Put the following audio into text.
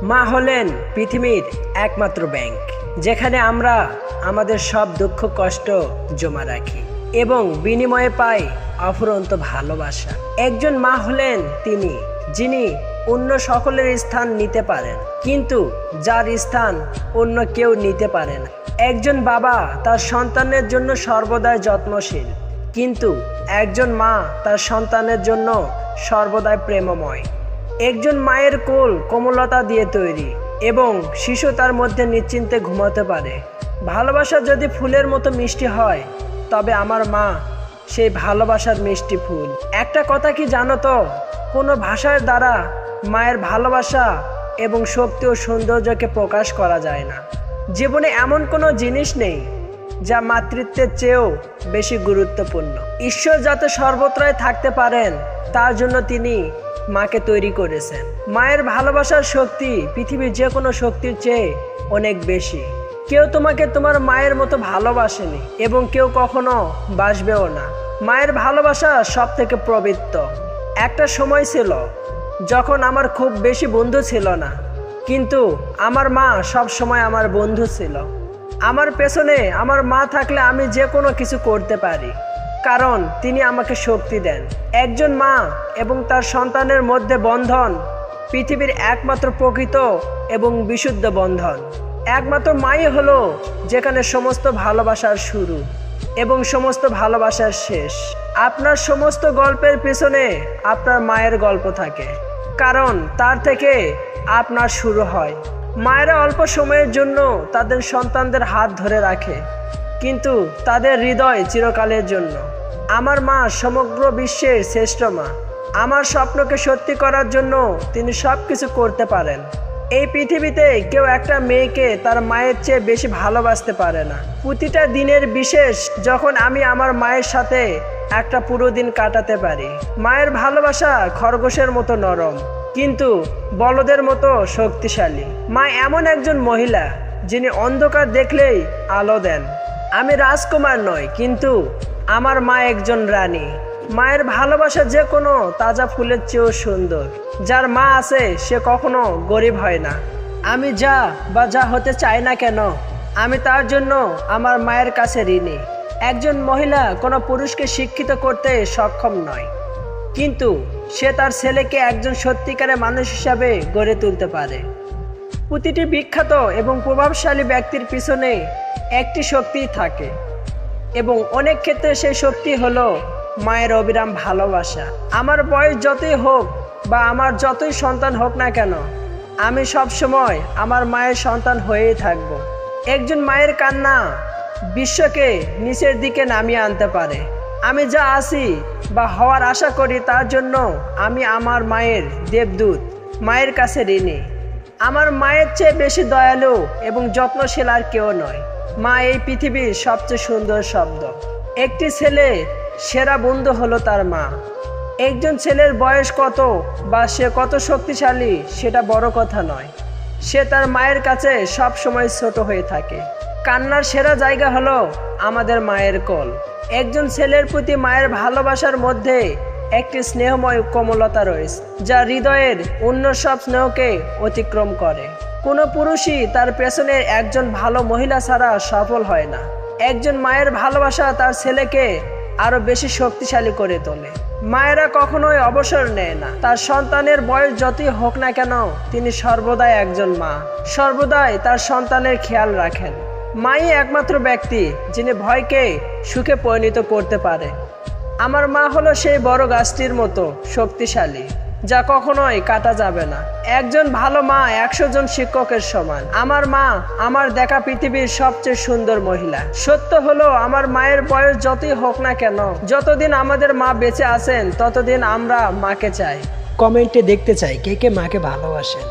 মা হলেন পৃথিবীর একমাত্র ব্যাংক, যেখানে আমরা আমাদের সব দুঃখ কষ্ট জমা রাখি এবং বিনিময়ে পাই অফুরন্ত ভালোবাসা। একজন মা হলেন তিনি, যিনি অন্য সকলের স্থান নিতে পারেন, কিন্তু যার স্থান অন্য কেউ নিতে পারে না। একজন বাবা তার সন্তানের জন্য সর্বদাই যত্নশীল, কিন্তু একজন মা তার সন্তানের জন্য সর্বদাই প্রেমময়। একজন মায়ের কোল কোমলতা দিয়ে তৈরি এবং শিশু তার মধ্যে নিশ্চিন্তে ঘুমাতে পারে। ভালোবাসা যদি ফুলের মতো মিষ্টি হয়, তবে আমার মা সেই ভালোবাসার মিষ্টি ফুল। একটা কথা কি জানো তো, কোনো ভাষার দ্বারা মায়ের ভালোবাসা এবং শক্তি ও সৌন্দর্যকে প্রকাশ করা যায় না। জীবনে এমন কোনো জিনিস নেই যা মাতৃত্বের চেয়েও বেশি গুরুত্বপূর্ণ। ঈশ্বর যাতে সর্বত্রই থাকতে পারেন, তার জন্য তিনি মাকে তৈরি করেছেন। মায়ের ভালোবাসার শক্তি পৃথিবীর যে কোনো শক্তির চেয়ে অনেক বেশি। কেউ তোমাকে তোমার মায়ের মতো ভালোবাসেনি এবং কেউ কখনো বাসবেও না। মায়ের ভালোবাসা সব থেকে পবিত্র। একটা সময় ছিল যখন আমার খুব বেশি বন্ধু ছিল না, কিন্তু আমার মা সব সময় আমার বন্ধু ছিল। আমার পেছনে আমার মা থাকলে আমি যে কোনো কিছু করতে পারি, কারণ তিনি আমাকে শক্তি দেন। একজন মা এবং তার সন্তানের মধ্যে বন্ধন পৃথিবীর একমাত্র প্রকৃত এবং বিশুদ্ধ বন্ধন। একমাত্র মাই হলো যেখানে সমস্ত ভালোবাসার শুরু এবং সমস্ত ভালোবাসার শেষ। আপনার সমস্ত গল্পের পিছনে আপনার মায়ের গল্প থাকে, কারণ তার থেকে আপনার শুরু হয়। মায়েরা অল্প সময়ের জন্য তাদের সন্তানদের হাত ধরে রাখে, কিন্তু তাদের হৃদয় চিরকালের জন্য। আমার মা সমগ্র বিশ্বের শ্রেষ্ঠ মা। আমার স্বপ্নকে সত্যি করার জন্য তিনি সব কিছু করতে পারেন। এই পৃথিবীতে কেউ একটা মেয়েকে তার মায়ের চেয়ে বেশি ভালোবাসতে পারে না। প্রতিটা দিনের বিশেষ যখন আমি আমার মায়ের সাথে একটা পুরো দিন কাটাতে পারি। মায়ের ভালোবাসা খরগোশের মতো নরম, কিন্তু বলদের মতো শক্তিশালী। মা এমন একজন মহিলা যিনি অন্ধকার দেখলেই আলো দেন। আমি রাজকুমার নই, কিন্তু আমার মা একজন রানী। মায়ের ভালোবাসা যে কোনো তাজা ফুলের চেয়েও সুন্দর। যার মা আছে সে কখনো গরিব হয় না। আমি যা হতে চাই না কেন, আমি তার জন্য আমার মায়ের কাছে ঋণী। একজন মহিলা কোনো পুরুষকে শিক্ষিত করতে সক্ষম নয়, কিন্তু সে তার ছেলেকে একজন সত্যিকারের মানুষ হিসাবে গড়ে তুলতে পারে। প্রতিটি বিখ্যাত এবং প্রভাবশালী ব্যক্তির পিছনে একটি শক্তি থাকে, এবং অনেক ক্ষেত্রে সেই শক্তি হলো মায়ের অবিরাম ভালোবাসা। আমার বয়স যতই হোক বা আমার যতই সন্তান হোক না কেন, আমি সব সময় আমার মায়ের সন্তান হয়েই থাকব। একজন মায়ের কান্না বিশ্বকে নিচের দিকে নামিয়ে আনতে পারে। আমি যা আছি বা হওয়ার আশা করি তার জন্য আমি আমার মায়ের দেবদূত, মায়ের কাছে ঋণী। আমার মায়ের চেয়ে বেশি দয়ালু এবং যত্নশীল আর কেউ নয়। মা এই পৃথিবীর সবচেয়ে সুন্দর শব্দ। একটি ছেলে সেরা বন্ধু হলো তার মা। একজন ছেলের বয়স কত বা সে কত শক্তিশালী সেটা বড় কথা নয়, সে তার মায়ের কাছে সব সময় ছোট হয়ে থাকে। কান্নার সেরা জায়গা হলো আমাদের মায়ের কোল। একজন ছেলের প্রতি মায়ের ভালোবাসার মধ্যে একটি স্নেহময় কোমলতা রয়েছে, যা হৃদয়ের অন্য সব স্নেহকে অতিক্রম করে। কোনো পুরুষই তার পেছনের একজন ভালো মহিলা ছাড়া সফল হয় না। একজন মায়ের ভালোবাসা তার ছেলেকে আরো বেশি শক্তিশালী করে তোলে। মায়েরা কখনোই অবসর নেয় না। তার সন্তানের বয়স যতই হোক না কেন, তিনি সর্বদাই একজন মা, সর্বদাই তার সন্তানের খেয়াল রাখেন। মাই একমাত্র ব্যক্তি যিনি ভয়কে সুখে পরিণত করতে পারে। আমার মা হলো সেই বড় গাছটির মতো শক্তিশালী, যা কখনোই কাটা যাবে না। একজন ভালো মা 100 জন শিক্ষকের সমান। আমার মা আমার দেখা পৃথিবীর সবচেয়ে সুন্দর মহিলা। সত্য হলো আমার মায়ের বয়স যতই হোক না কেন, যতদিন আমাদের মা বেঁচে আছেন ততদিন আমরা মাকে চাই। কমেন্টে দেখতে চাই কে কে মাকে ভালোবাসেন।